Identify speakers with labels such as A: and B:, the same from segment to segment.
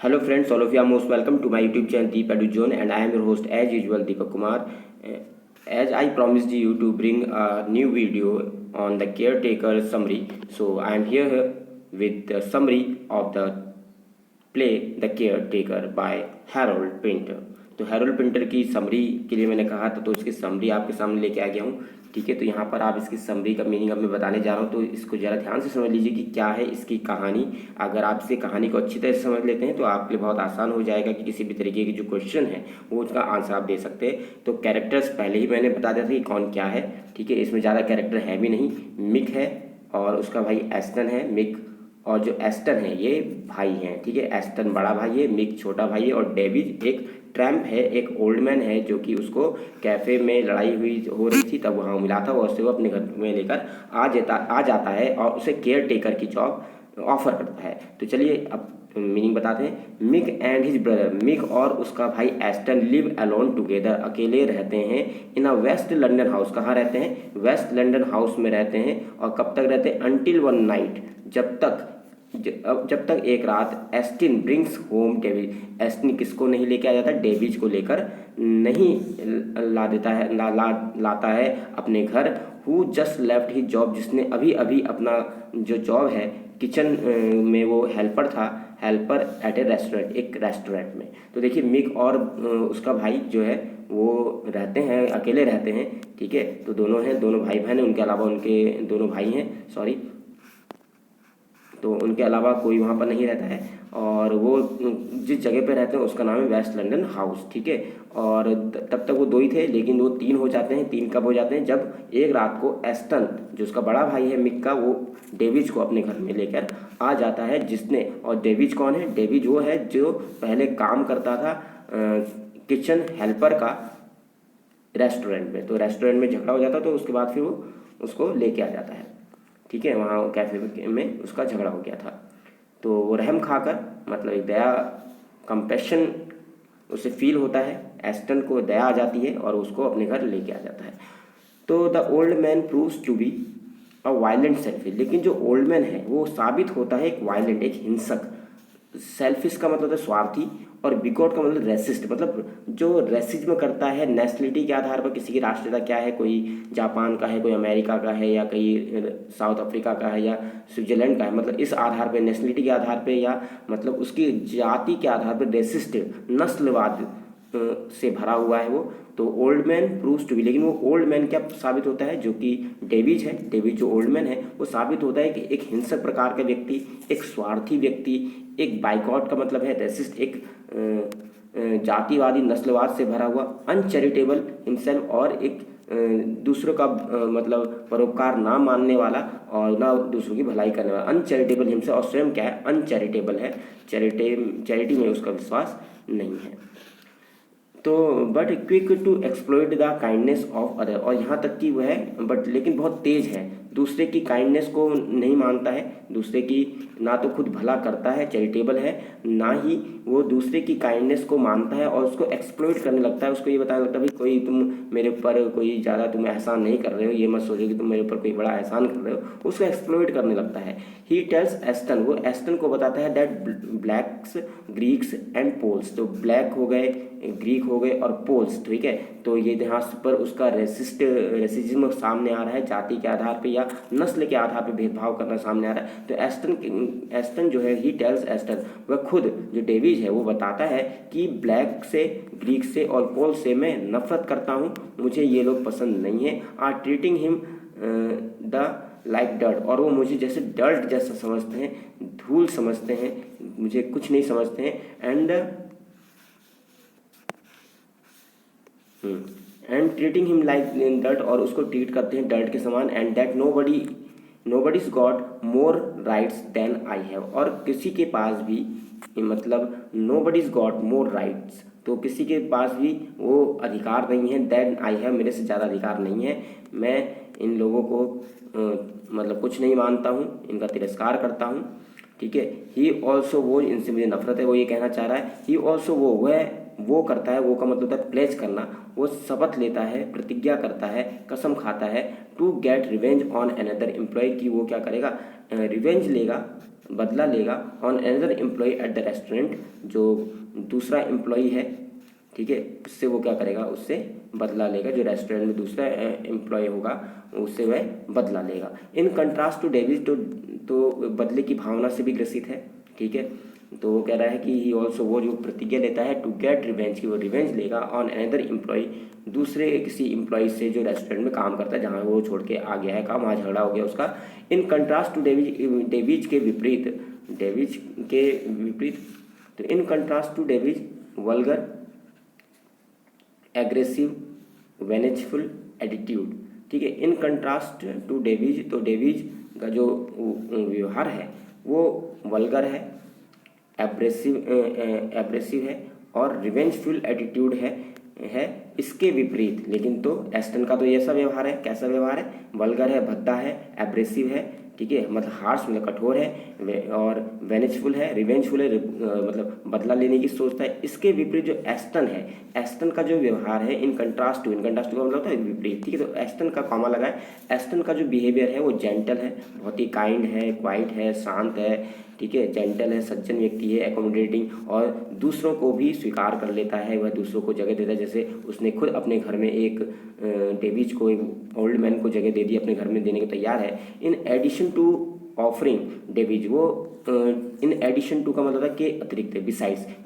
A: Hello friends, all of you are most welcome to my YouTube channel Deep Edu Zone, and I am your host as usual Deepak Kumar. As I promised you to bring a new video on the caretaker summary, so I am here with the summary of the play The Caretaker by Harold Pinter। तो Harold Pinter की summary के लिए मैंने कहा था, तो इसकी summary आपके सामने लेके आ गया हूँ। ठीक है, तो यहाँ पर आप इसकी समरी का मीनिंग अब मैं बताने जा रहा हूँ, तो इसको ज़रा ध्यान से समझ लीजिए कि क्या है इसकी कहानी। अगर आप इसकी कहानी को अच्छी तरह से समझ लेते हैं तो आपके लिए बहुत आसान हो जाएगा कि किसी भी तरीके की जो क्वेश्चन है वो उसका आंसर आप दे सकते हैं। तो कैरेक्टर्स पहले ही मैंने बता दिया था कि कौन क्या है। ठीक है, इसमें ज़्यादा कैरेक्टर है भी नहीं। मिक है और उसका भाई एस्टन है। मिक और जो एस्टन है ये भाई हैं। ठीक है, एस्टन बड़ा भाई है, मिक छोटा भाई है, और डेविड एक ट्रैम्प है, एक ओल्ड मैन है जो कि उसको कैफ़े में लड़ाई हो रही थी तब वहाँ मिला था, और उससे वो अपने घर में लेकर आ जाता है और उसे केयर टेकर की जॉब ऑफर करता है। तो चलिए अब मीनिंग बताते हैं। Mick and his brother, Mick और उसका भाई एस्टन लिव अलोन टुगेदर, अकेले रहते हैं इन अ वेस्ट लंदन हाउस। कहाँ रहते हैं? वेस्ट लंदन हाउस में रहते हैं। और कब तक रहते हैं? अनटिल वन नाइट, जब तक एक रात एस्टिन ब्रिंग्स होम डेविड। एस्टिन किसको नहीं लेके आ जाता? डेविड को लेकर नहीं लाता है अपने घर। Who just left he job, जिसने अभी अभी अपना जो जॉब है किचन में, वो हेल्पर एट ए रेस्टोरेंट, एक रेस्टोरेंट में। तो देखिए मिक और उसका भाई जो है वो रहते हैं, अकेले रहते हैं। ठीक है, तो दोनों भाई बहन हैं, उनके अलावा उनके दोनों भाई हैं, सॉरी, तो उनके अलावा कोई वहाँ पर नहीं रहता है। और वो जिस जगह पे रहते हैं उसका नाम है वेस्ट लंदन हाउस। ठीक है, और तब तक वो दो ही थे, लेकिन वो तीन हो जाते हैं। तीन कब हो जाते हैं? जब एक रात को एस्टन, जो उसका बड़ा भाई है मिक का, वो डेविड को अपने घर में लेकर आ जाता है। और डेविड कौन है? डेविड वो है जो पहले काम करता था किचन हेल्पर का रेस्टोरेंट में। तो रेस्टोरेंट में झगड़ा हो जाता, तो उसके बाद फिर वो उसको लेके आ जाता है। ठीक है, वहाँ कैफे में उसका झगड़ा हो गया था। तो वो रहम खाकर, मतलब एक दया, कंपैशन उसे फील होता है, एस्टन को दया आ जाती है और उसको अपने घर लेके आ जाता है। तो the old man proves to be a violent selfish, लेकिन जो ओल्ड मैन है वो साबित होता है एक वायलेंट, एक हिंसक। सेल्फिश का मतलब है स्वार्थी, और बिगॉट का मतलब रेसिस्ट, मतलब जो रेसिज्म करता है नेशनलिटी के आधार पर। किसी की राष्ट्रीयता क्या है, कोई जापान का है, कोई अमेरिका का है, या कोई साउथ अफ्रीका का है, या स्विट्जरलैंड का है, मतलब इस आधार पे, नेशनलिटी के आधार पे, या मतलब उसकी जाति के आधार पर रेसिस्ट, नस्लवाद से भरा हुआ है वो। तो old man proves to be, लेकिन वो ओल्ड मैन क्या साबित होता है? जो कि डेविड है, डेविड जो ओल्ड मैन है वो साबित होता है कि एक हिंसक प्रकार का व्यक्ति, एक स्वार्थी व्यक्ति, एक बाइकॉट का मतलब है रेसिस्ट, एक जातिवादी नस्लवाद से भरा हुआ, अनचैरिटेबल हिमसेल्फ, और एक दूसरों का मतलब परोपकार ना मानने वाला और ना दूसरों की भलाई करने वाला, अनचैरिटेबल हिमसेल्फ। और स्वयं क्या है? अनचैरिटेबल है, चैरिटी में उसका विश्वास नहीं है। तो but quick to exploit the kindness of other, और यहाँ तक कि वह है बट लेकिन बहुत तेज है, दूसरे की काइंडनेस को नहीं मानता है, दूसरे की ना तो खुद भला करता है, चैरिटेबल है, ना ही वो दूसरे की काइंडनेस को मानता है और उसको एक्सप्लॉइट करने लगता है। उसको ये बताने लगता है भाई कोई तुम मेरे ऊपर कोई ज़्यादा तुम एहसान नहीं कर रहे हो, ये मत सोचो कि तुम मेरे ऊपर कोई बड़ा एहसान कर रहे हो, उसको एक्सप्लॉइट करने लगता है। ही टेल्स एस्टन, वो एस्टन को बताता है that blacks, Greeks and Poles, तो ब्लैक हो गए, ग्रीक हो गए और पोल्स। ठीक है, तो ये यहाँ पर उसका रेसिज्म सामने आ रहा है, जाति के आधार पे या नस्ल के आधार पे भेदभाव करना सामने आ रहा है। तो एस्टन जो है, ही टेल्स एस्टन, वह खुद जो डेविड है वो बताता है कि ब्लैक से, ग्रीक से और पोल से मैं नफरत करता हूँ, मुझे ये लोग पसंद नहीं है। Are treating him the like dirt, और वो मुझे जैसे डर्ट जैसा समझते हैं, धूल समझते हैं, मुझे कुछ नहीं समझते हैं। And treating him like dirt, और उसको ट्रीट करते हैं डर्ट के समान। And that nobody's got more rights than I have, और किसी के पास भी, मतलब नोबडीज गॉट मोर राइट्स, तो किसी के पास भी वो अधिकार नहीं है, देन आई हैव, मेरे से ज़्यादा अधिकार नहीं है। मैं इन लोगों को मतलब कुछ नहीं मानता हूँ, इनका तिरस्कार करता हूँ। ठीक है, ही ऑल्सो, वो इनसे मुझे नफरत है, वो ये कहना चाह रहा है। ही ऑल्सो, वो करता है, वो का मतलब होता है प्लेज करना, वो शपथ लेता है, प्रतिज्ञा करता है, कसम खाता है, to get revenge on another employee, कि वो क्या करेगा? रिवेंज लेगा बदला लेगा on another employee at the restaurant, जो दूसरा एम्प्लॉय है, ठीक है, उससे वो क्या करेगा, उससे बदला लेगा, जो रेस्टोरेंट में दूसरा एम्प्लॉय होगा उससे वह बदला लेगा। इन कंट्रास्ट टू डेविड, तो बदले की भावना से भी ग्रसित है, ठीक है। तो वो कह रहा है कि ही ऑल्सो, वो जो प्रतिज्ञा लेता है टू गेट रिवेंज, की वो रिवेंज लेगा ऑन अनदर एम्प्लॉय, दूसरे किसी एम्प्लॉय से जो रेस्टोरेंट में काम करता है, जहाँ वो छोड़ के आ गया है काम, वहाँ झगड़ा हो गया उसका। इन कंट्रास्ट टू डेविज के विपरीत, डेविज के विपरीत, तो in contrast to Davies vulgar, aggressive, vengeful attitude, ठीक है। इन कंट्रास्ट टू डेविज, तो डेविज का जो व्यवहार है वो वल्गर है, एब्रेसिव है और रिवेंजफुल एटीट्यूड है इसके विपरीत। लेकिन तो एस्टन का तो ऐसा व्यवहार है, कैसा व्यवहार है, वल्गर है, भद्दा है, एब्रेसिव है, ठीक है, मतलब हार्श, मतलब कठोर है, और वेनेजफुल है, रिवेंजफुल है, मतलब बदला लेने की सोचता है। इसके विपरीत जो एस्टन है, एस्टन का जो व्यवहार है, इन कंट्रास्ट टू का मतलब होता है विपरीत, ठीक है। तो एस्टन का कॉमा लगाए, एस्टन का जो बिहेवियर है वो जेंटल है, बहुत ही काइंड है, क्वाइट है, शांत है, ठीक है, जेंटल है, सज्जन व्यक्ति है, एकोमोडेटिंग, और दूसरों को भी स्वीकार कर लेता है, वह दूसरों को जगह देता है। जैसे उसने खुद अपने घर में एक डेविज को, एक ओल्ड मैन को जगह दे दी, अपने घर में देने को तैयार है। In addition to offering Davies, वो इन एडिशन टू का मतलब है कि अतिरिक्त है,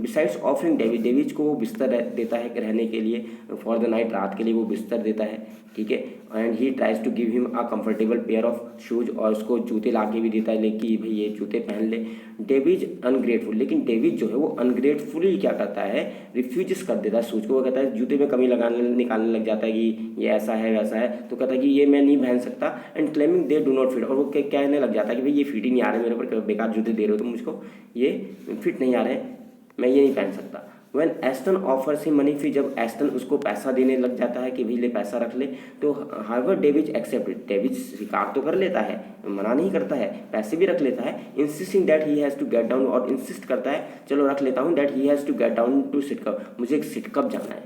A: बिसाइड्स ऑफरिंग डेविज को वो बिस्तर देता है रहने के लिए, फॉर द नाइट, रात के लिए वो बिस्तर देता है, ठीक है। And he tries to give him a comfortable pair of shoes, और उसको जूते ला के भी देता है, लेकिन भाई ये जूते पहन ले। डेविज अनग्रेटफुल, लेकिन डेविज जो है वो अनग्रेटफुली क्या करता है, रिफ्यूज कर देता है शूज को। वो कहता है, जूते में कमी निकालने लग जाता है कि ये ऐसा है वैसा है, तो कहता है कि ये मैं नहीं पहन सकता। And claiming they do not fit, और वो कहने लग जाता है कि भाई ये फिट ही नहीं आ रहे मेरे ऊपर, बेकार जूते दे रहे हो तुम मुझको, ये फिट नहीं आ रहे, मैं ये नहीं पहन सकता। When Aston offers him money, फिर जब एस्टन उसको पैसा देने लग जाता है कि भाई ले पैसा रख ले, तो हाउएवर डेविज एक्सेप्टेड, डेविज स्वीकार तो कर लेता है, मना नहीं करता है, पैसे भी रख लेता है। Insisting that he has to get down, और इंसिस्ट करता है, चलो रख लेता हूँ, that he has to get down to sit cup, मुझे एक सिट कप जाना है,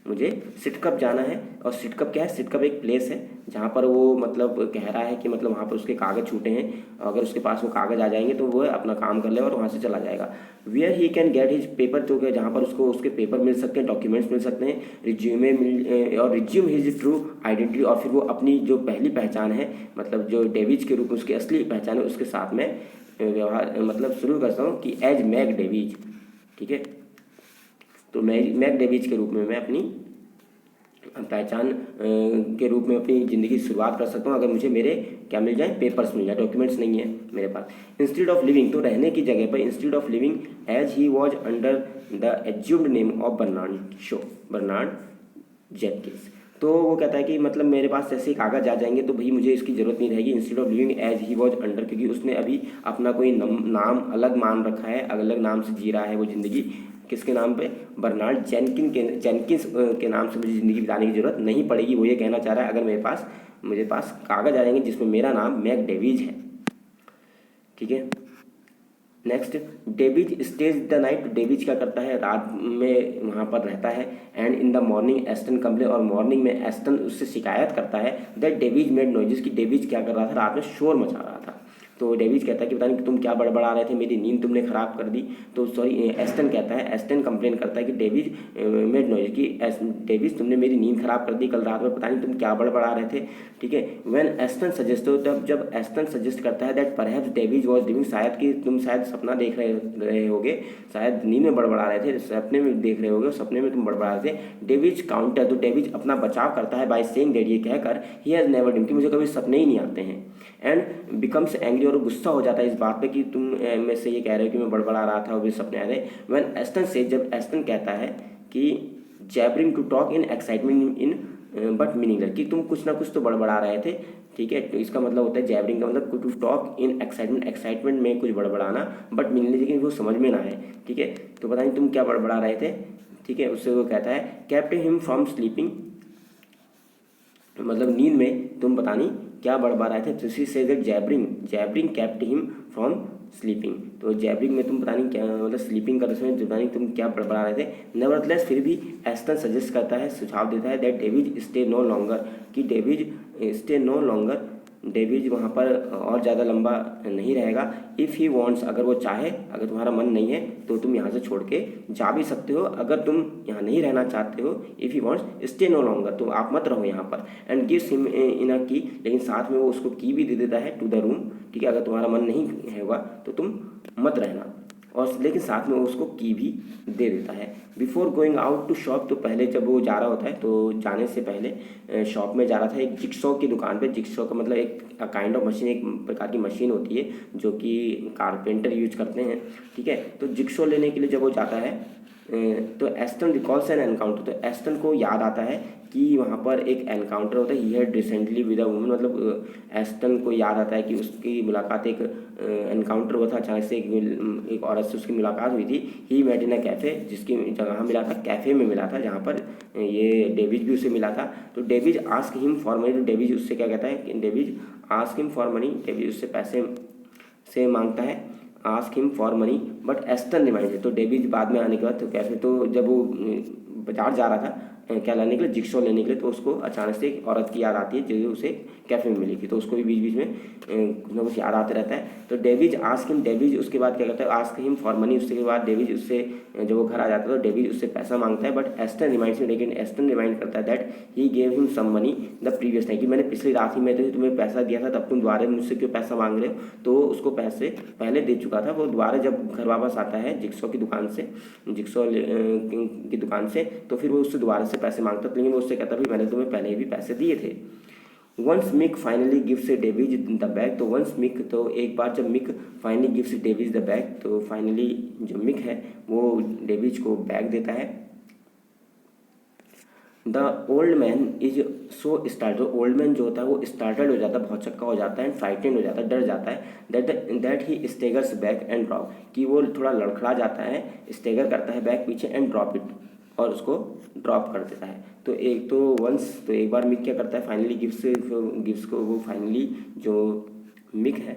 A: मुझे सिटकप जाना है। और सिटकप क्या है, सिटकप एक प्लेस है जहाँ पर वो मतलब कह रहा है कि मतलब वहाँ पर उसके कागज़ छूटे हैं, अगर उसके पास वो कागज़ आ जाएंगे तो वो अपना काम कर ले और वहाँ से चला जाएगा। Where he can get his paper, तो क्या जहाँ पर उसको उसके पेपर मिल सकते हैं, डॉक्यूमेंट्स मिल सकते हैं, रिज्यूमे और रिज्यूम हिज ट्रू आइडेंटिटी, और फिर वो अपनी जो पहली पहचान है, मतलब जो डेविज के रूप में उसकी असली पहचान है, उसके साथ में व्यवहार मतलब शुरू करता हूँ कि एज मैक डेविज, ठीक है। तो मैक डेविज के रूप में मैं अपनी पहचान के रूप में अपनी ज़िंदगी की शुरुआत कर सकता हूँ, अगर मुझे मेरे क्या मिल जाए, पेपर्स मिल जाए, डॉक्यूमेंट्स नहीं है मेरे पास। इंस्टीड ऑफ लिविंग, तो रहने की जगह पर instead of living as he was under the assumed name of Bernard Jenkins, तो वो कहता है कि मतलब मेरे पास जैसे कागज़ आ जाएंगे तो भाई मुझे इसकी ज़रूरत नहीं रहेगी। Instead of living as he was under, क्योंकि उसने अभी अपना कोई नाम अलग मान रखा है, अलग नाम से जी रहा है वो ज़िंदगी, किसके नाम पे, बर्नार्ड जेनकिंस के नाम से मुझे ज़िंदगी बिताने की ज़रूरत नहीं पड़ेगी। वो ये कहना चाह रहा है, अगर मेरे पास कागज़ आ जाएंगे जिसमें मेरा नाम मैक डेविज है, ठीक है। Next, Davey stage the night, Davey क्या करता है, रात में वहाँ पर रहता है। And in the morning Aston complain, और मॉर्निंग में एस्टन उससे शिकायत करता है दैट डेविज मेड नॉइजेस, की डेविज क्या कर रहा था, रात में शोर मचा रहा था। तो डेविज कहता है कि पता नहीं तुम क्या बड़बड़ा रहे थे, मेरी नींद तुमने ख़राब कर दी। तो सॉरी, एस्टन कहता है, एस्टन कंप्लेन करता है कि डेविज मेड नॉइज, कि डेविज तुमने मेरी नींद ख़राब कर दी कल रात में, पता नहीं तुम क्या बड़बड़ा रहे थे, ठीक है। व्हेन एस्टन सजेस्ट, तब जब एस्टन सजेस्ट करता है that perhaps Davey was dreaming, शायद कि तुम शायद सपना देख रहे होगे, शायद नींद में बड़बड़ा रहे थे, सपने में देख रहे होगे, सपने में तुम बड़बड़ा रहे थे। डेविज काउंटर, तो डेविज अपना बचाव करता है बाय सेइंग दैट, ये कहकर ही हैज़ नेवर ड्रीम, कि मुझे कभी सपने ही नहीं आते हैं। एंड बिकम्स एंग्री, और गुस्सा हो जाता है इस बात पे कि तुम मैं से ये कह रहे हो कि मैं बड़बड़ा रहा था और भी सपने आ रहे। व्हेन एस्टन से, जब एस्टन कहता है कि jabbering to talk in excitement in but meaningless, कि तुम कुछ ना कुछ तो बड़बड़ा रहे थे, ठीक है। तो इसका मतलब होता है जैबरिंग का मतलब टू टॉक इन एक्साइटमेंट में कुछ बड़बड़ाना, बट मीनिंगलेस, लेकिन वो समझ में ना आए, ठीक है। तो पता नहीं तुम क्या बड़बड़ा रहे थे, ठीक है। उससे वो कहता है केप्ट हिम फ्रॉम स्लीपिंग, मतलब नींद में तुम पता नहीं क्या बड़बड़ा रहे थे। दूसरी से जैबरिंग केप्ट हिम फ्रॉम स्लीपिंग, तो जैबरिंग में तुम पता नहीं क्या मतलब स्लीपिंग करते समय पता नहीं तुम क्या बड़बड़ा रहे थे। नेवरदलेस, फिर भी एस्टन सजेस्ट करता है, सुझाव देता है that Davies stay no longer, कि Davies stay no longer Davies वहाँ पर और ज़्यादा लंबा नहीं रहेगा। इफ़ ही वॉन्ट्स, अगर वो चाहे, अगर तुम्हारा मन नहीं है तो तुम यहाँ से छोड़ के जा भी सकते हो। अगर तुम यहाँ नहीं रहना चाहते हो, if he wants stay no longer, तो आप मत रहो यहाँ पर। And gives him in a key, लेकिन साथ में वो उसको की भी दे देता है टू द रूम, ठीक है। अगर तुम्हारा मन नहीं होगा तो तुम मत रहना, और लेकिन साथ में वो उसको की भी दे देता है। Before going out to shop, तो पहले जब वो जा रहा होता है तो जाने से पहले शॉप में जा रहा था, एक जिक्सॉ की दुकान पे। जिक्सॉ का मतलब एक काइंड ऑफ मशीन, एक प्रकार की मशीन होती है जो कि कारपेंटर यूज करते हैं, ठीक है। तो जिक्सॉ लेने के लिए जब वो जाता है तो एस्टन रिकॉल्स एन एनकाउंटर, तो एस्टन को याद आता है कि वहाँ पर एक एनकाउंटर होता है, he had recently with a woman, मतलब एस्टन को याद आता है कि उसकी मुलाकात एक एनकाउंटर हुआ था, अचानक से एक औरत से उसकी मुलाकात हुई थी। ही मेट इन अ कैफ़े, जिसकी जगह मिला था कैफ़े में मिला था, जहाँ पर ये डेविज भी उसे मिला था। तो Davey ask him for money, तो डेविज उससे क्या कहता है कि Davey ask him for money, Davey उससे पैसे से मांगता है, ask him for money but Aston remind, तो डेविज बाद में आने के बाद तो कैफे, तो जब वो बाजार जा रहा था क्या लाने के लिए, जिक्सॉ लेने के लिए, तो उसको अचानक से एक औरत की याद आती है जो उसे कैफे में मिली थी। तो उसको भी बीच बीच में कुछ ना कुछ याद आते रहता है। तो डेविज आस्क हिम, डेविज उसके बाद क्या करता है, आस्क हिम फॉर मनी, उसके बाद डेविज उससे जब वो घर आ जाता है तो डेविज उससे पैसा मांगता है, बट एस्टन रिमाइंड्स में, लेकिन एस्टन रिमाइंड करता है that he gave him some money the previous night, कि मैंने पिछली रात ही में तो तुम्हें पैसा दिया था, तब तुम दोबारा मुझसे क्यों पैसा मांग रहे हो। तो उसको पैसे पहले दे चुका था। वो दोबारा जब घर वापस आता है जिक्सॉ की दुकान से, जिक्सॉ की दुकान से, तो फिर वो उससे दोबारा से पैसे मांगता, लेकिन वो उससे कहता भी मैंने तुम्हें पहले भी पैसे दिए थे। Once Mick finally gives Davies the bag, तो वंस मिक, तो एक बार जब Mick finally gives Davies the bag, तो फाइनली जो मिक है वो डेविज को बैग देता है। The old man is so startle, old man जो होता है वो स्टार्टल्ड हो जाता है, बहुत चक्का हो जाता है, एंड फ्राइटेंड हो जाता है, डर जाता है। That he staggers back and drop, कि वो थोड़ा लड़खड़ा जाता है, स्टेगर करता है बैक पीछे, एंड ड्रॉप इट, और उसको ड्रॉप कर देता है। तो एक तो वंस, तो एक बार मिक क्या करता है, फाइनली गिव्स को, वो फाइनली जो मिक है,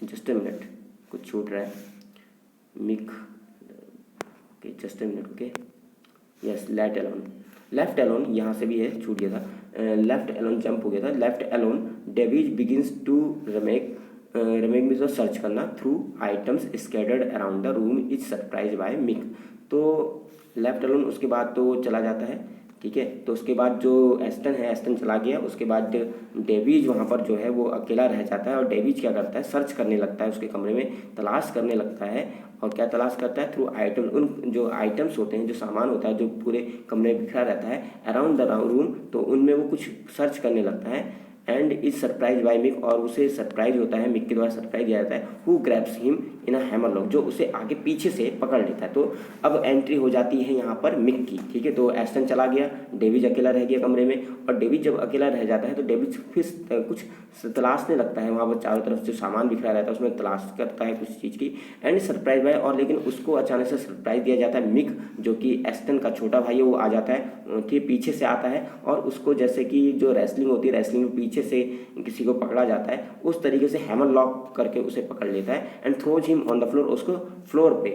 A: जस्ट ए मिनट कुछ छूट रहा है, Mick, okay just a minute, okay yes, left alone यहाँ से भी है, छूट गया था, लेफ्ट एलोन जंप हो गया था। Left alone Davies begins to rummage में जो सर्च करना through items scattered around the room is surprise by Mick, तो लेफ्ट एलोन उसके बाद तो चला जाता है, ठीक है। तो उसके बाद जो एस्टन है, एस्टन चला गया, उसके बाद डेविज वहाँ पर जो है वो अकेला रह जाता है, और डेविज क्या करता है, सर्च करने लगता है उसके कमरे में, तलाश करने लगता है। और क्या तलाश करता है, थ्रू आइटम, उन जो आइटम्स होते हैं, जो सामान होता है जो पूरे कमरे में बिखरा रहता है अराउंड द रूम, तो उनमें वो कुछ सर्च करने लगता है। And is surprise by Mick, और उसे सरप्राइज होता है, मिक के द्वारा सरप्राइज दिया जाता है। Who grabs him in a hammer lock, जो उसे आगे पीछे से पकड़ लेता है। तो अब एंट्री हो जाती है यहाँ पर मिक की, ठीक है। तो एस्टन चला गया, डेविज अकेला रह गया कमरे में, और डेविज जब अकेला रह जाता है तो डेविज फिर कुछ तलाशने लगता है, वहाँ पर चारों तरफ जो सामान बिखरा रहता है उसमें तलाश करता है कुछ चीज़ की। एंड सरप्राइज बाय, और लेकिन उसको अचानक से सरप्राइज दिया जाता है। मिक जो कि एस्टन का छोटा भाई है वो आ जाता है, ठीक पीछे से आता है, और उसको जैसे कि जो रेसलिंग होती है, रेसलिंग में पीछे से किसी को पकड़ा जाता है उस तरीके से हैमर लॉक करके उसे पकड़ लेता है। And throws him on the floor, उसको फ्लोर पे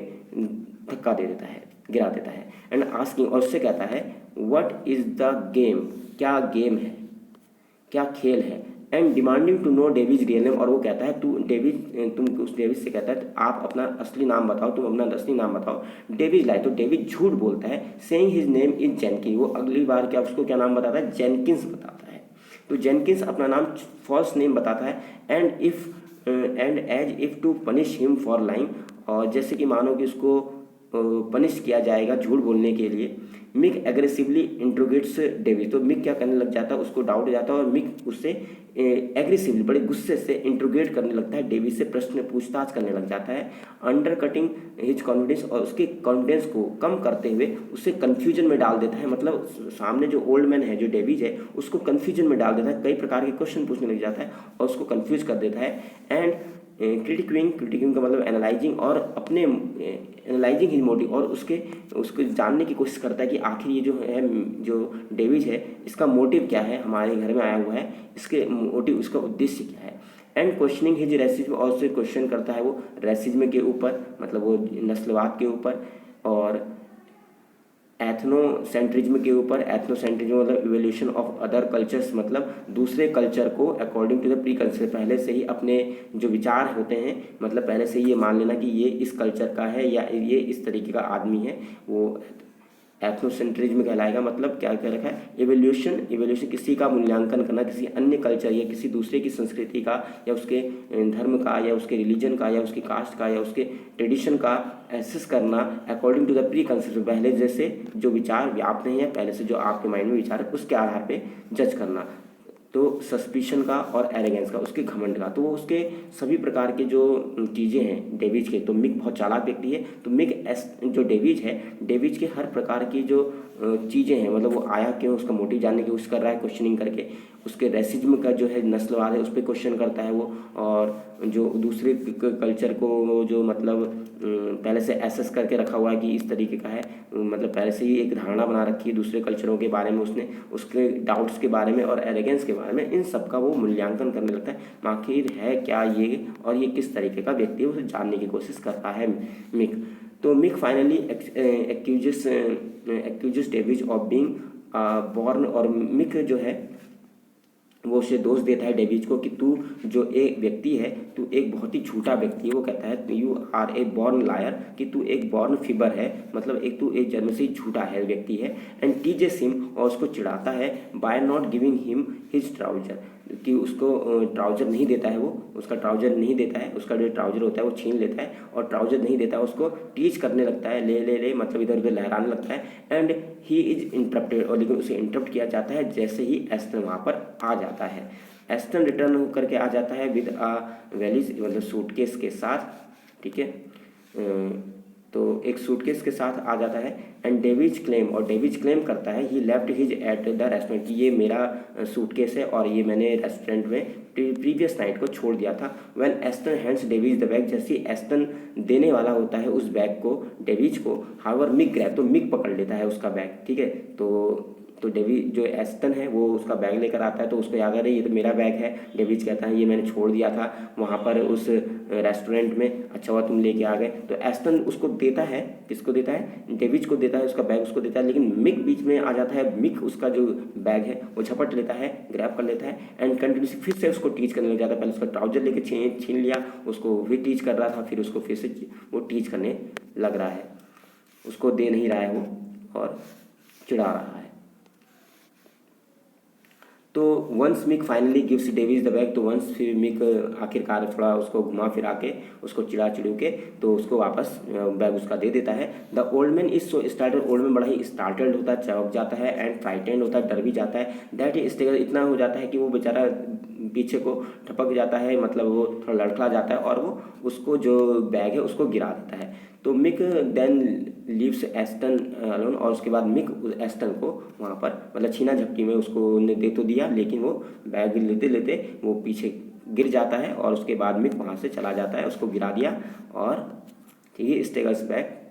A: धक्का दे देता है, गिरा देता है। एंड आस्किंग, और उससे कहता है व्हाट इज द गेम, क्या गेम है, क्या खेल है। And demanding to know Davies real name, और वो कहता है तुम उस डेविज से कहता है आप अपना असली नाम बताओ, तुम अपना असली नाम बताओ। डेविज लाई, तो डेविज झूठ बोलता है, सेइंग हिज नेम इज जेनकिन, वो अगली बार क्या उसको क्या नाम बताता है, जेनकिंस बताता है। तो जेनकिंस अपना नाम फॉल्स नेम बताता है। And as if to punish him for lying, और जैसे कि मानो कि उसको पनिश किया जाएगा झूठ बोलने के लिए। मिक एग्रेसिवली इंट्रोगेट्स डेविज, तो मिक क्या करने लग जाता है, उसको डाउट हो जाता है, और मिक उससे एग्रेसिवली बड़े गुस्से से इंट्रोगेट करने लगता है, डेविज से प्रश्न पूछताछ करने लग जाता है। अंडर कटिंग हिज कॉन्फिडेंस, और उसके कॉन्फिडेंस को कम करते हुए उसे कन्फ्यूजन में डाल देता है, मतलब सामने जो ओल्ड मैन है, जो डेविज है, उसको कन्फ्यूजन में डाल देता है, कई प्रकार के क्वेश्चन पूछने लग जाता है और उसको कन्फ्यूज कर देता है। एंड क्रिटिकिंग का मतलब एनालाइजिंग, और अपने एनालाइजिंग हिज मोटिव, और उसको जानने की कोशिश करता है कि आखिर ये जो है, जो डेविज है, इसका मोटिव क्या है, हमारे घर में आया हुआ है, इसके मोटिव, इसका उद्देश्य क्या है। एंड क्वेश्चनिंग हिज रेसिज्म, और उससे क्वेश्चन करता है वो रेसिज्म के ऊपर, मतलब वो नस्लवाद के ऊपर। और एथनोसेंट्रिज्म के ऊपर, एथनोसेंट्रिज्म मतलब इवोल्यूशन ऑफ अदर कल्चर्स, मतलब दूसरे कल्चर को according to the pre concept, पहले से ही अपने जो विचार होते हैं, मतलब पहले से ही ये मान लेना कि ये इस कल्चर का है या ये इस तरीके का आदमी है, वो एथनोसेंट्रिज्म कहलाएगा। मतलब क्या क्या रखा है, इवोल्यूशन, इवोल्यूशन किसी का मूल्यांकन करना, किसी अन्य कल्चर या किसी दूसरे की संस्कृति का या उसके धर्म का या उसके रिलीजन का या उसकी कास्ट का या उसके ट्रेडिशन का एसेस करना according to the pre concept, पहले जैसे जो विचार व्याप्त नहीं है, पहले से जो आपके माइंड में विचार है उसके आधार पे जज करना। तो सस्पिशन का और एरोगेंस का, उसके घमंड का, तो वो उसके सभी प्रकार के जो चीज़ें हैं डेविज के, तो मिक बहुत चालाक व्यक्ति है। तो मिक जो डेविज है, डेविज के हर प्रकार की जो चीज़ें हैं, मतलब वो आया क्यों, उसका मोटिव जानने की कोशिश कर रहा है, क्वेश्चनिंग करके। उसके रेसिज्म का जो है नस्लवाद है उस पर क्वेश्चन करता है वो, और जो दूसरे कल्चर को वो जो मतलब पहले से एसेस करके रखा हुआ है कि इस तरीके का है, मतलब पहले से ही एक धारणा बना रखी है दूसरे कल्चरों के बारे में उसने, उसके डाउट्स के बारे में और एरोगेंस के बारे में, इन सब का वो मूल्यांकन करने लगता है। आखिर है क्या ये और ये किस तरीके का व्यक्ति है, उसे जानने की कोशिश करता है मिक। तो Mick finally accuses Davies of being born, और मिक जो है वो उसे दोष देता है डेविज को कि तू जो एक व्यक्ति है, तू एक बहुत ही झूठा व्यक्ति है। वो कहता है you are a born liar, कि तू एक बॉर्न फिबर है, मतलब एक तू एक जन्म से ही झूठा है व्यक्ति है। एंड टीजेस हिम, और उसको चिढ़ाता है by not giving him his trouser, कि उसको ट्राउजर नहीं देता है, वो उसका ट्राउजर नहीं देता है, उसका जो ट्राउजर होता है वो छीन लेता है और ट्राउजर नहीं देता है, उसको टीच करने लगता है, ले ले ले मतलब इधर उधर लहराने लगता है। एंड ही इज इंटरप्टेड, और लेकिन उसे इंटरप्ट किया जाता है जैसे ही एस्टन वहाँ पर आ जाता है। एस्टन रिटर्न होकर के आ जाता है विद अ वैलिज, मतलब सूटकेस के साथ, ठीक है, तो एक सूटकेस के साथ आ जाता है। एंड डेविज क्लेम, और डेविज क्लेम करता है he left his at the restaurant, कि ये मेरा सूटकेस है और ये मैंने रेस्टोरेंट में प्रीवियस नाइट को छोड़ दिया था। When Aston hands Davey the bag, जैसे एस्टन देने वाला होता है उस बैग को डेविज को, हाउएवर मिक ग्रैब, तो मिक पकड़ लेता है उसका बैग, ठीक है। तो डेविज जो एस्टन है वो उसका बैग लेकर आता है, तो उसको याद आ रहा है ये तो मेरा बैग है। डेविज कहता है ये मैंने छोड़ दिया था वहाँ पर उस रेस्टोरेंट में, अच्छा हुआ तुम लेके आ गए। तो एस्टन उसको देता है, किसको देता है, डेविज को देता है, उसका बैग उसको देता है, लेकिन मिक बीच में आ जाता है। मिक उसका जो बैग है वो झपट लेता है, ग्रैब कर लेता है एंड कंटिन्यूसली फिर से उसको टीच करने लग जाता है। पहले उसका ट्राउजर लेके छीन लिया, उसको भी टीच कर रहा था, फिर उसको फिर से वो टीच करने लग रहा है, उसको दे नहीं रहा है वो और चिढ़ा रहा है। तो once Mick finally gives Davies the bag, तो वंस फिर मिक आखिरकार थोड़ा उसको घुमा फिरा के, उसको चिढ़ा चिढ़ू के, तो उसको वापस बैग उसका दे देता है। The old man is so started, old man बड़ा ही स्टार्टेड होता है, चौंक जाता है, एंड फ्राइटेंड होता है, डर भी जाता है। दैट इज इतना हो जाता है कि वो बेचारा पीछे को ठपक जाता है, मतलब वो थोड़ा लड़खड़ा जाता है और वो उसको जो बैग है उसको गिरा देता है। तो Mick then leaves Aston alone, और उसके बाद मिक एस्टन को वहाँ पर मतलब छीना झपटी में उसको ने दे तो दिया, लेकिन वो बैग लेते लेते वो पीछे गिर जाता है और उसके बाद मिक वहाँ से चला जाता है, उसको गिरा दिया और ठीक है स्टेगर्स बैग।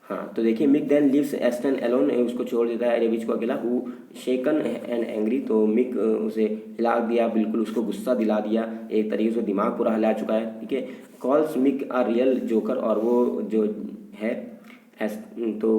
A: हाँ, तो देखिए Mick then leaves Aston alone, उसको छोड़ देता है डेविज को अकेला। हु शेकन एंड एंग्री, तो मिक उसे हिला दिया, बिल्कुल उसको गुस्सा दिला दिया, एक तरीके से दिमाग पूरा हिला चुका है, ठीक है। कॉल्स मिक आ रियल जोकर, और वो जो है तो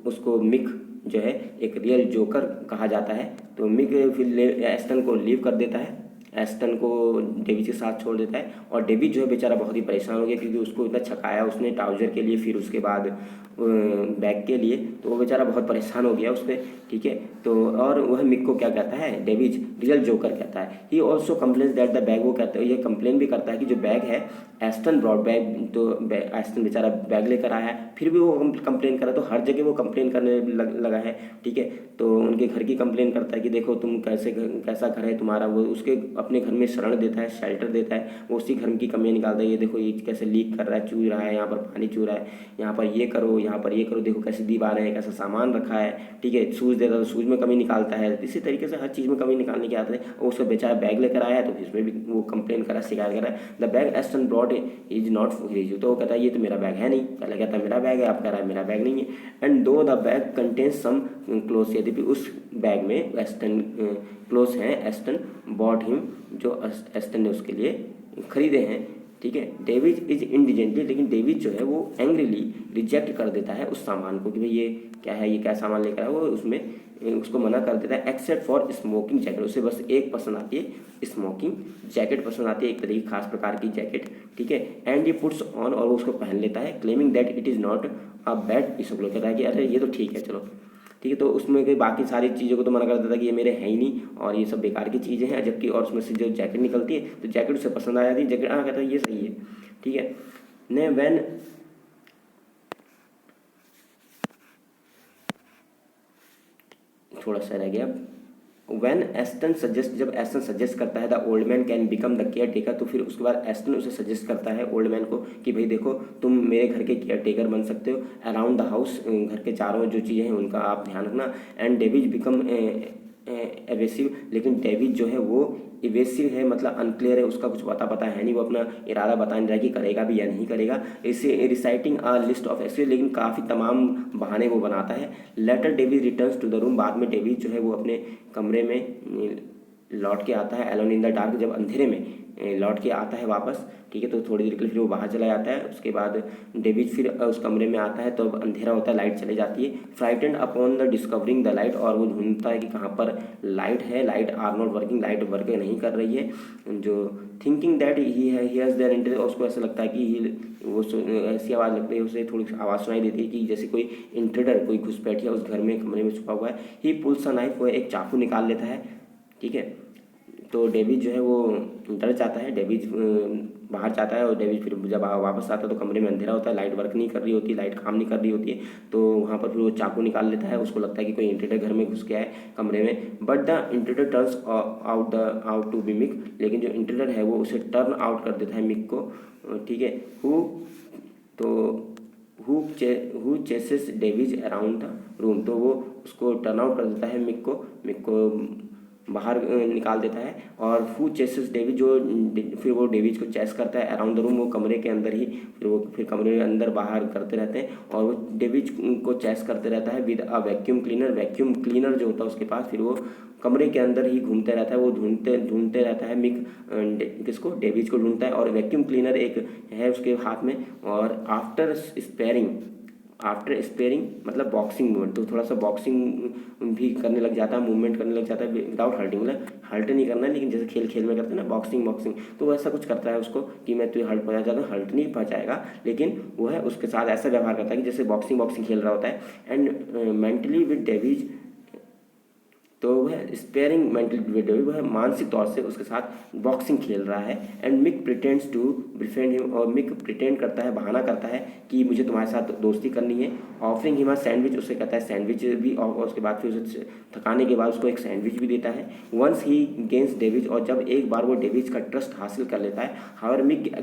A: उसको मिक जो है एक रियल जोकर कहा जाता है। तो मिक फिर एस्टन को लीव कर देता है, एस्टन को डेविज के साथ छोड़ देता है, और डेविज जो है बेचारा बहुत ही परेशान हो गया क्योंकि उसको इतना छकाया उसने ट्राउजर के लिए, फिर उसके बाद बैग के लिए, तो वो बेचारा बहुत परेशान हो गया उस पर, ठीक है। तो और वह मिक को क्या कहता है, डेविज रियल जोकर कहता है। He also complains that the bag, वो कहता है ये कंप्लेन भी करता है कि जो बैग है एस्टन ब्रॉड बैग, तो एस्टन बेचारा बैग लेकर आया है, फिर भी वो कंप्लेन कर रहा है। तो हर जगह वो कंप्लेन करने लगा है, ठीक है। तो उनके घर की कंप्लेन करता है कि देखो तुम कैसा घर है तुम्हारा, वो उसके अपने घर में शरण देता है, शेल्टर देता है, वो उसी घर की कमियाँ निकालता है, ये देखो ये कैसे लीक कर रहा है, चू रहा है, यहाँ पर पानी चू रहा है, यहाँ पर ये करो, यहाँ पर ये करो, देखो कैसी दीवारें हैं, कैसा सामान रखा है, ठीक है। शूज़ देता है तो शूज़ में कमी निकालता है, इसी तरीके से हर चीज़ में कमी निकालने की आदत है। और उसका बेचारा बैग लेकर आया है तो इसमें भी वो कंप्लेन कर रहा है, शिकायत कर रहा है। The bag Aston brought is not his, तो वो कहता है ये तो मेरा बैग है नहीं, पहले कहता है मेरा बैग है, अब कह रहा है मेरा बैग नहीं है। And though the bag contains some clothes, यद्यपि उस बैग में एस्टन क्लोथ्स हैं, एस्टन बॉट हिम, जो एस्टन ने उसके लिए खरीदे हैं, ठीक है। डेविड इज इंडिजेंटली, लेकिन डेविड जो है वो एंग्रीली रिजेक्ट कर देता है उस सामान को कि भाई ये क्या है, ये क्या सामान लेकर आया, वो उसमें उसको मना कर देता है। एक्सेप्ट फॉर स्मोकिंग जैकेट, उसे बस एक पसंद आती है, स्मोकिंग जैकेट पसंद आती है, एक तरीके खास प्रकार की जैकेट, ठीक है। एंड ये पुट्स ऑन, और वो उसको पहन लेता है, claiming that it is not a bad piece of cloth, कहता है कि अरे ये तो ठीक है, चलो ठीक है। तो उसमें के बाकी सारी चीज़ों को तो मना कर देता है कि ये मेरे है ही नहीं और ये सब बेकार की चीज़ें हैं, जबकि और उसमें से जो जैकेट निकलती है तो जैकेट उसे पसंद आ जाती है, जैकेट कहता है ये सही है, ठीक है। ने व्हेन थोड़ा सा रह गया, व्हेन एस्टन सजेस्ट, जब एस्टन सजेस्ट करता है the old man can become the care taker, तो फिर उसके बाद एस्टन उसे सजेस्ट करता है ओल्ड मैन को कि भाई देखो तुम मेरे घर के केयर टेकर बन सकते हो, अराउंड द हाउस, घर के चारों जो चीज़ें हैं उनका आप ध्यान रखना। एंड डेविड बिकम एवेसिव, लेकिन डेविड जो है वो इवेसिव है, मतलब अनक्लियर है, उसका कुछ पता है नहीं, वो अपना इरादा बता नहीं रहा कि करेगा भी या नहीं करेगा। इसे reciting a list of excuse, लेकिन काफ़ी तमाम बहाने वो बनाता है। Later David returns to the room, बाद में डेविड जो है वो अपने कमरे में लौट के आता है, एलोन इन द डार्क, जब अंधेरे में लौट के आता है वापस, ठीक है। तो थोड़ी देर के लिए फिर वो बाहर चला जाता है, उसके बाद डेविड फिर उस कमरे में आता है, तो अब अंधेरा होता है, लाइट चली जाती है। Frightened upon the discovering the light, और वो ढूंढता है कि कहाँ पर लाइट है, light are not working, light work नहीं कर रही है, जो thinking that he has their interest, और उसको ऐसा लगता है कि वो ऐसी आवाज़ लगती है, उसे थोड़ी आवाज़ सुनाई देती है कि जैसे कोई इंट्रूडर, कोई घुसपैठिया उस घर में कमरे में छुपा हुआ है। ही पुल्स अ नाइफ, वो एक चाकू निकाल लेता है, ठीक है। तो डेविड जो है वो डर जाता है, डेविड बाहर जाता है, और डेविड फिर जब वापस आता है तो कमरे में अंधेरा होता है, लाइट वर्क नहीं कर रही होती, लाइट काम नहीं कर रही होती है, तो वहाँ पर फिर वो चाकू निकाल लेता है, उसको लगता है कि कोई इंट्रूडर घर में घुस गया है कमरे में। But the intruder turns out to be Mick, लेकिन जो इंट्रूडर है वो उसे टर्न आउट कर देता है मिक को, ठीक है। Who chases David around the room, तो वो उसको टर्न आउट कर देता है मिक को बाहर निकाल देता है। और हु चेसेस डेविड, जो फिर वो डेविड को चेस करता है अराउंड द रूम, वो कमरे के अंदर ही, फिर कमरे के अंदर बाहर करते रहते हैं, और वो डेविड को चेस करते रहता है with a vacuum cleaner, vacuum cleaner जो होता है उसके पास, फिर वो कमरे के अंदर ही घूमते रहता है, वो ढूंढते रहता है मिक, किसको, डेविड को ढूंढता है, और वैक्यूम क्लीनर एक है उसके हाथ में। और आफ्टर स्पेयरिंग मतलब बॉक्सिंग मूवमेंट, तो थोड़ा सा बॉक्सिंग भी करने लग जाता है, मूवमेंट करने लग जाता है विदाउट हर्टिंग, मतलब हर्ट नहीं करना है, लेकिन जैसे खेल में करते हैं ना बॉक्सिंग, तो वैसा कुछ करता है उसको कि मैं तुझे हर्ट पहुंचा जाता, हर्ट नहीं पहुंचाएगा, लेकिन वो है उसके साथ ऐसा व्यवहार करता है कि जैसे बॉक्सिंग खेल रहा होता है। एंड मेंटली विद डेविड, तो वह स्पेयरिंग मेंटली, वह मानसिक तौर से उसके साथ बॉक्सिंग खेल रहा है। And Mick pretends to befriend him, और मिक प्रिटेंड करता है, बहाना करता है कि मुझे तुम्हारे साथ दोस्ती करनी है। ऑफरिंग हिम अ सैंडविच, उससे कहता है सैंडविच भी, और उसके बाद फिर उसे थकाने के बाद उसको एक सैंडविच भी देता है। वंस ही गेंस डेविड, और जब एक बार वो डेविड का ट्रस्ट हासिल कर लेता है, however Mick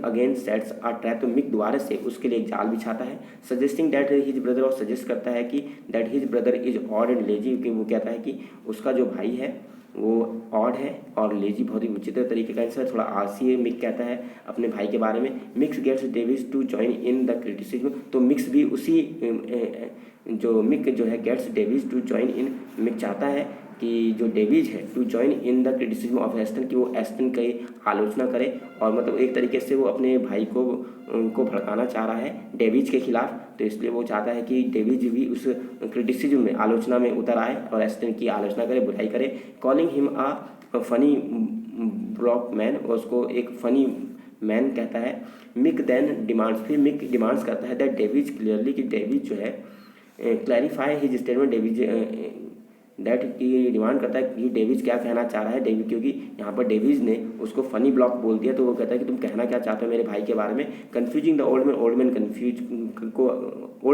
A: again sets a trap, तो मिक दोबारा से उसके लिए एक जाल बिछाता है। सजेस्टिंग दैट हिज ब्रदर, और सजेस्ट करता है कि that his brother is odd and lazy, कि वो कहता है कि उसका जो भाई है वो ऑड है और लेजी, बहुत ही विचित्र तरीके का इंसान, थोड़ा आलसी है, मिक कहता है अपने भाई के बारे में। Mick's gets David to join in the criticism, तो मिक्स भी उसी जो मिक जो है gets David to join in, Mick चाहता है कि जो डेविड है to join in the criticism of Aston, कि वो एस्टन की आलोचना करे, और मतलब एक तरीके से वो अपने भाई को भड़काना चाह रहा है डेविड के खिलाफ, तो इसलिए वो चाहता है कि डेविड भी उस क्रिटिसिज्म में, आलोचना में उतर आए और एस्टन की आलोचना करे, बुराई करे। Calling him a funny block man, और उसको एक फनी मैन कहता है। मिक देन डिमांड्स, फिर मिक डिमांड्स करता है दैट डेविड क्लियरली, कि डेविड जो है clarify his statement, David that की डिमांड करता है कि डेविड क्या कहना चाह रहा है, डेविड, क्योंकि यहाँ पर डेविड ने उसको फनी ब्लॉक बोल दिया, तो वो कहता है कि तुम कहना क्या चाहते हो मेरे भाई के बारे में। कन्फ्यूजिंग द ओल्ड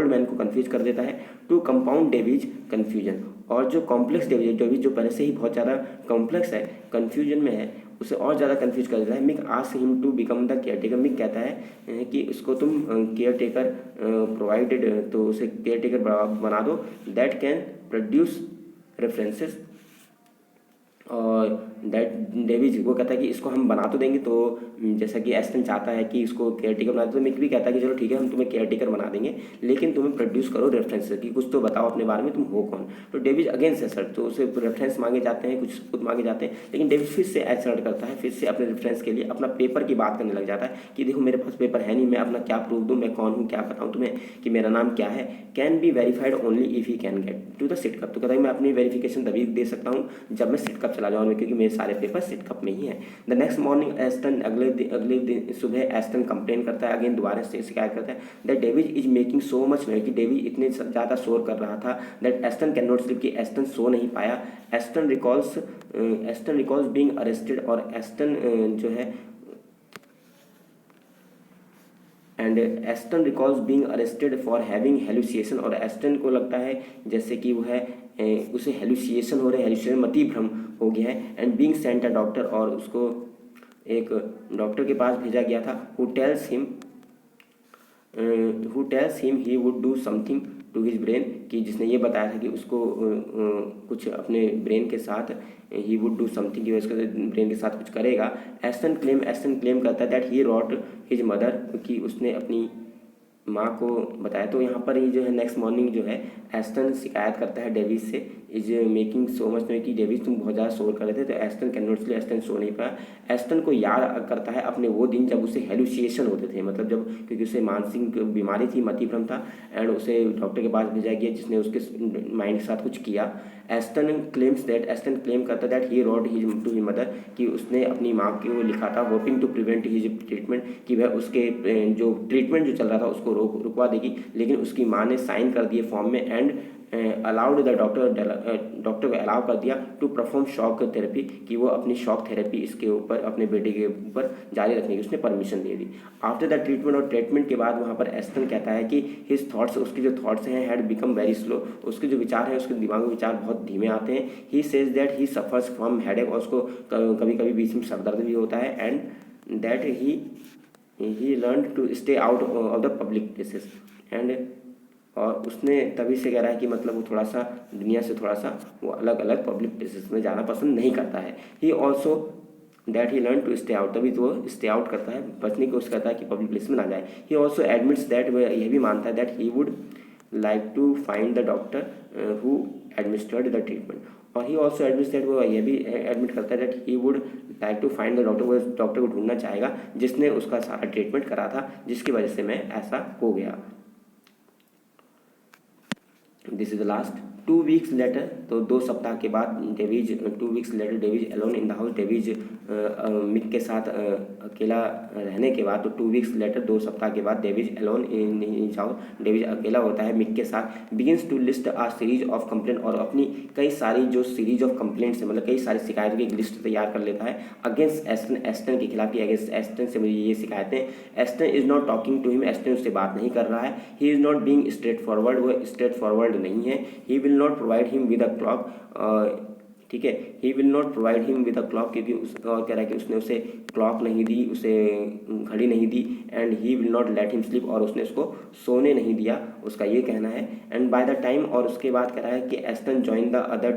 A: मैन को कन्फ्यूज कर देता है टू कंपाउंड डेविड कन्फ्यूजन, और जो कॉम्प्लेक्स डेविड जो पहले से ही बहुत ज़्यादा कॉम्प्लेक्स है, कन्फ्यूजन में है, उसे और ज़्यादा कन्फ्यूज कर देता है। Mick ask him to become the caretaker, Mick कहता है कि उसको तुम केयर टेकर प्रोवाइडेड, तो उसे केयर टेकर बना दो, दैट कैन प्रोड्यूस रेफरेंसेस, और दैट डेविज वो कहता है कि इसको हम बना तो देंगे, तो जैसा कि एस्टन चाहता है कि इसको केयर टेकर बना दे, तो मिक भी कहता है कि चलो ठीक है हम तुम्हें केयर टेकर बना देंगे, लेकिन तुम्हें प्रोड्यूस करो रेफरेंस कि कुछ तो बताओ अपने बारे में, तुम हो कौन। तो डेविज अगेन से असर्ट, तो उसे रेफरेंस मांगे जाते हैं, कुछ सबूत मांगे जाते हैं, लेकिन डेविज फिर से असर्ट करता है, फिर से अपने रेफरेंस के लिए अपना पेपर की बात करने लग जाता है कि देखो मेरे पास पेपर है नहीं, मैं अपना क्या प्रूफ दूँ, मैं कौन हूँ, क्या बताऊँ तुम्हें कि मेरा नाम क्या है। Can be verified only if he can get to the Sidcup, तो कहता है मैं अपनी वेरिफिकेशन तभी दे सकता हूँ जब मैं सिट कप चला जाऊँ, क्योंकि मेरे सारे पेपर सिट कप में ही है। द नेक्स्ट मॉर्निंग एस्टन, अगले दिन सुबह एस्टन कंप्लेन करता है, अगेन दोबारा से शिकायत करता है that David is making so much noise, कि डेविड इतने ज़्यादा शोर कर रहा था, that Aston can not sleep, कि एस्टन सो नहीं पाया। एस्टन रिकॉल्स बीइंग अरेस्टेड, और एस्टन जो है and Aston recalls being arrested for having hallucination, और एस्टन को लगता है जैसे कि वो है उसे हेलुसिएशन हो रहा है, हेलुसिएशन मति भ्रम हो गया है। And being sent a doctor, और उसको एक डॉक्टर के पास भेजा गया था, who tells him he would do something to his brain, कि जिसने ये बताया था कि उसको कुछ अपने ब्रेन के साथ ही वुड डू समथिंग, कि उसके ब्रेन के साथ कुछ करेगा। एस्टन क्लेम करता है that he wrote his mother, कि उसने अपनी माँ को बताया। तो यहाँ पर ये जो है नेक्स्ट मॉर्निंग जो है एस्टन शिकायत करता है डेविस से, is making so much noise, कि डेविस तुम बहुत ज़्यादा शोर कर रहे थे। तो Aston can not sleep, Aston सो नहीं पाया। एस्टन को याद करता है अपने वो दिन जब उसे हेलुसिएशन होते थे, मतलब जब, क्योंकि उसे मानसिक बीमारी थी, मति भ्रम था, एंड उसे डॉक्टर के पास भेजा गया जिसने उसके माइंड के साथ कुछ किया। एस्टन क्लेम करता है that he wrote his to his mother, कि उसने अपनी माँ को लिखा था hoping to prevent his treatment, कि वह उसके जो ट्रीटमेंट जो चल रहा था उसको रुकवा देगी, लेकिन उसकी माँ ने साइन कर दिए फॉर्म में, एंड अलाउड द डॉक्टर को अलाउ कर दिया टू परफॉर्म शॉक थेरेपी, कि वो अपनी शॉक थेरेपी इसके ऊपर अपने बेटे के ऊपर जारी रखने की उसने permission they the. After the treatment, और ट्रीटमेंट के बाद वहाँ पर एस्टन कहता है कि हिज थॉट्स, उसके जो थॉट्स हैं हैड बिकम वेरी स्लो, उसके जो विचार हैं उसके दिमाग में विचार बहुत धीमे आते हैं। He says that he suffers from headache, और उसको कभी कभी बीच में सर दर्द भी होता है, and that he learn to stay out of the public places, and और उसने तभी से कह रहा है कि मतलब वो थोड़ा सा दुनिया से थोड़ा सा वो अलग अलग पब्लिक प्लेसेस में जाना पसंद नहीं करता है। He also that he learn to stay out, तभी तो वो स्टे आउट करता है, बचने की कोशिश करता है कि पब्लिक प्लेस में ना जाए। ही ऑल्सो एडमिट्स दैट, वह यह भी मानता है that he would like to find the doctor who administered the treatment, और ही ऑल्सो एडमिट्स दैट, वो यह भी एडमिट करता है that he would like to find the doctor, वो डॉक्टर को ढूंढना चाहेगा जिसने उसका सारा ट्रीटमेंट करा था, जिसकी वजह से मैं ऐसा हो गया। This is the last 2 weeks later, तो 2 सप्ताह के बाद Davies 2 weeks later Davies alone in the house, Davies Mick के साथ अकेला रहने के बाद, तो 2 वीक्स लेटर 2 सप्ताह के बाद Davies alone in his house, Davies अकेला होता है मिक के साथ। Begins to list a series of complaint, और अपनी कई सारी जो सीरीज ऑफ कंप्लेंट्स है, मतलब कई सारी शिकायतों की एक लिस्ट तैयार कर लेता है अगेंस्ट एस्टन के खिलाफ, कि अगेंस्ट एस्टन से मुझे ये शिकायतें। Aston is not talking to him, Aston उससे बात नहीं कर रहा है। He is not being straightforward, वो स्ट्रेट फॉरवर्ड नहीं है। He will not provide him with a clock, ठीक है, he will not provide him with a clock, क्योंकि और कह रहा है कि उसने उसे क्लॉक नहीं दी, उसे घड़ी नहीं दी। And he will not let him sleep, और उसने उसको सोने नहीं दिया, उसका ये कहना है। एंड बाय द टाइम, और उसके बाद कह रहा है कि Aston join the other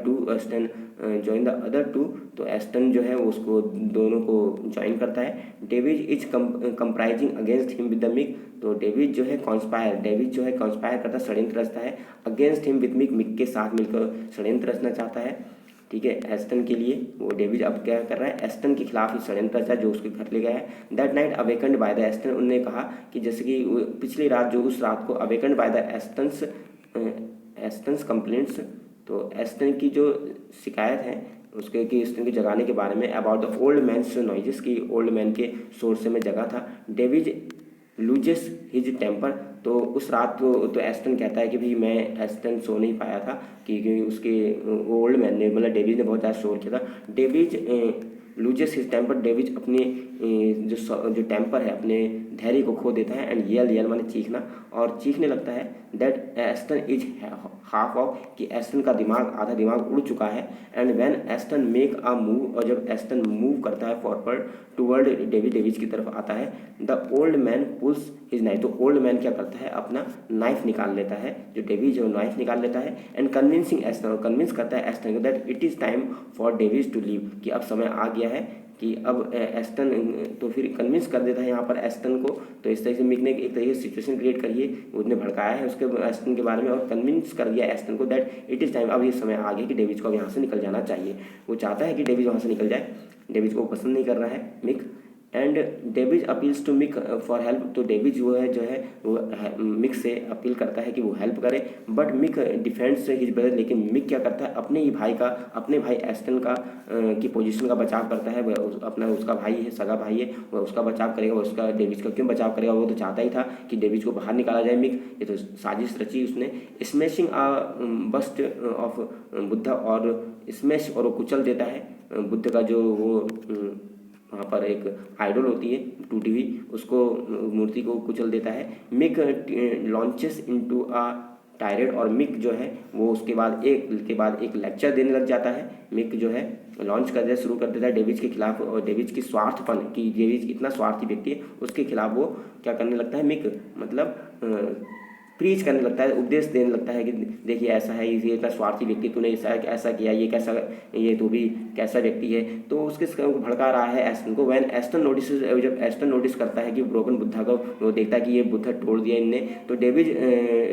A: two, तो एस्टन जो है वो उसको दोनों को ज्वाइन करता है। David is comprising against him with the Mick, तो डेविड जो है कॉन्स्पायर करता, षड्यंत्र रचता है अगेंस्ट हिम विद मिक के साथ मिलकर षड्यंत्र रचना चाहता है, ठीक है, एस्टन के लिए। वो डेविड अब क्या कर रहा है, एस्टन के खिलाफ ही षड्यंत्र रचा जो उसके घर ले गया है। That night awakened by the Aston, उन्होंने कहा कि जैसे कि पिछली रात, जो उस रात को awakened by the Aston's complaints, तो एस्टन की जो शिकायत है उसके कि एस्टन के जगाने के बारे में, about the old man's noises, की ओल्ड मैन के शोर से मैं जगा था। डेविड लूजेस हिज टेम्पर, तो उस रात तो एस्टन कहता है कि भाई मैं एस्टन सो नहीं पाया था, क्योंकि उसके ओल्ड मैन ने, मतलब डेविड ने बहुत ज़्यादा शोर किया था। लूजेस हिज टेम्पर, डेविड अपने जो टेम्पर है, अपने धैर्य को खो देता है। एंड यल माने चीखना, और चीखने लगता है that Aston is half of, कि एस्टन का दिमाग, आधा दिमाग उड़ चुका है। And when Aston make a move, और जब एस्टन मूव करता है फॉरवर्ड टूवर्ड डेविड की तरफ आता है, the old man pulls his knife, तो ओल्ड मैन क्या करता है, अपना नाइफ निकाल लेता है, जो डेविड है वो नाइफ निकाल लेता है। एंड कन्विंसिंग एस्टन, और कन्विंस करता है एस्टन को that it is time for David to leave, कि अब समय आ गया है कि अब एस्टन, तो फिर कन्विंस कर देता है यहाँ पर एस्टन को। तो इस तरह से मिक ने एक तरीके से सिचुएशन क्रिएट करी है, उसने भड़काया है उसके एस्टन के बारे में, और कन्विंस कर दिया एस्टन को दैट इट इज़ टाइम, अब ये समय आ गया कि डेविड को अब यहाँ से निकल जाना चाहिए। वो चाहता है कि डेविड वहाँ से निकल जाए, डेविड को पसंद नहीं कर रहा है Mick. And David appeals to Mick for help, तो डेविड जो है वो मिक से अपील करता है कि वो हेल्प करे। But Mick defends his brother, लेकिन मिक क्या करता है, अपने ही भाई का, अपने भाई एस्टन का की पोजीशन का बचाव करता है। वह अपना, उसका भाई है, सगा भाई है, वह उसका बचाव करेगा। वह उसका डेविड का क्यों बचाव करेगा, वो तो चाहता ही था कि डेविड को बाहर निकाला जाए मिक, ये तो साजिश रची उसने। Smashing a bust of Buddha, और स्मैश, और वो कुचल देता है बुद्ध का जो वो वहाँ पर एक आइडल होती है टूटी हुई, उसको, मूर्ति को कुचल देता है। Mick launches into a tirade, और मिक जो है वो उसके बाद एक लेक्चर देने लग जाता है। मिक जो है लॉन्च कर देता, शुरू कर देता है डेविड के खिलाफ, और डेविड की स्वार्थपन, कि डेविड इतना स्वार्थी व्यक्ति है, उसके खिलाफ वो क्या करने लगता है मिक, मतलब प्रीच करने लगता है, उपदेश देने लगता है कि देखिए ऐसा है, ये इतना स्वार्थी व्यक्ति, तूने ऐसा किया, ये कैसा, ये तो भी कैसा व्यक्ति है। तो उसके भड़का रहा है एस्टन को। वैन एस्टन नोटिस, जब एस्टन नोटिस करता है कि ब्रोकन बुद्धा को, वो देखता है कि ये बुद्धा तोड़ दिया इनने, तो डेविड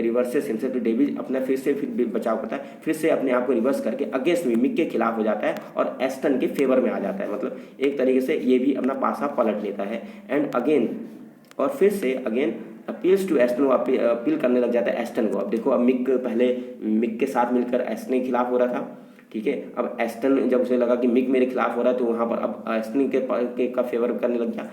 A: रिवर्सेस हिमसेल्फ, तो डेविड अपना फिर बचाव करता है, फिर से अपने आप को रिवर्स करके अगेंस्ट मिक के खिलाफ हो जाता है और एस्टन के फेवर में आ जाता है। मतलब एक तरीके से ये भी अपना पासा पलट लेता है। एंड अगेन, और फिर से अगेन अपील्स टू एस्टन, वो अपील करने लग जाता है एस्टन को। अब देखो, अब मिक पहले मिक के साथ मिलकर एस्टन के खिलाफ हो रहा था, ठीक है। अब एस्टन, जब उसे लगा कि मिक मेरे खिलाफ हो रहा है, तो वहाँ पर अब एस्टन का फेवर करने लग गया,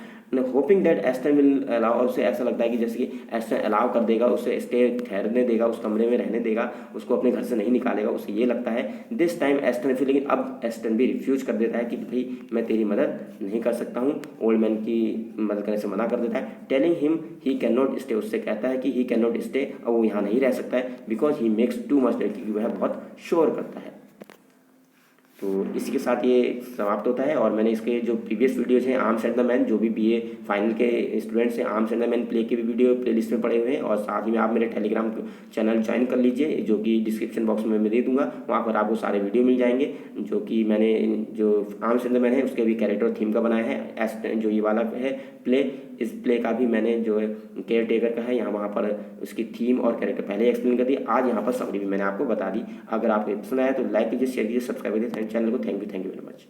A: hoping that Aston will allow, और उसे ऐसा लगता है कि जैसे कि एस्टन अलाउ कर देगा, उसे स्टे ठहरने देगा, उस कमरे में रहने देगा, उसको अपने घर से नहीं निकालेगा, उसे ये लगता है। दिस टाइम एस्टन फिर, लेकिन अब एस्टन भी रिफ्यूज कर देता है कि भाई मैं तेरी मदद नहीं कर सकता हूँ, ओल्ड मैन की मदद करने से मना कर देता है। Telling him he can not stay, उससे कहता है कि ही कैन नॉट स्टे, और वो यहाँ नहीं रह सकता है, because he makes too much, क्योंकि वह बहुत शोर करता है। तो इसी के साथ ये समाप्त होता है। और मैंने इसके जो प्रीवियस वीडियोज़ हैं, आर्म्स एंड द मैन, जो भी बीए फाइनल के स्टूडेंट्स हैं, arms and the man play के भी वीडियो प्लेलिस्ट में पड़े हुए हैं। और साथ ही में आप मेरे टेलीग्राम चैनल ज्वाइन कर लीजिए, जो कि डिस्क्रिप्शन बॉक्स में मैं दे दूंगा, वहाँ पर आपको सारे वीडियो मिल जाएंगे। जो कि मैंने जो आर्म्स एंड द मैन है उसके भी कैरेक्टर थीम का बनाया है, जो ये वाला है प्ले, इस प्ले का भी मैंने जो है केयर टेकर का है, यहाँ वहाँ पर उसकी थीम और कैरेक्टर पहले एक्सप्लेन कर दी, आज यहाँ पर समरी भी मैंने आपको बता दी। अगर आपको पसंद आया तो लाइक कीजिए, शेयर कीजिए, सब्सक्राइब कीजिए चैनल को। Thank you very much.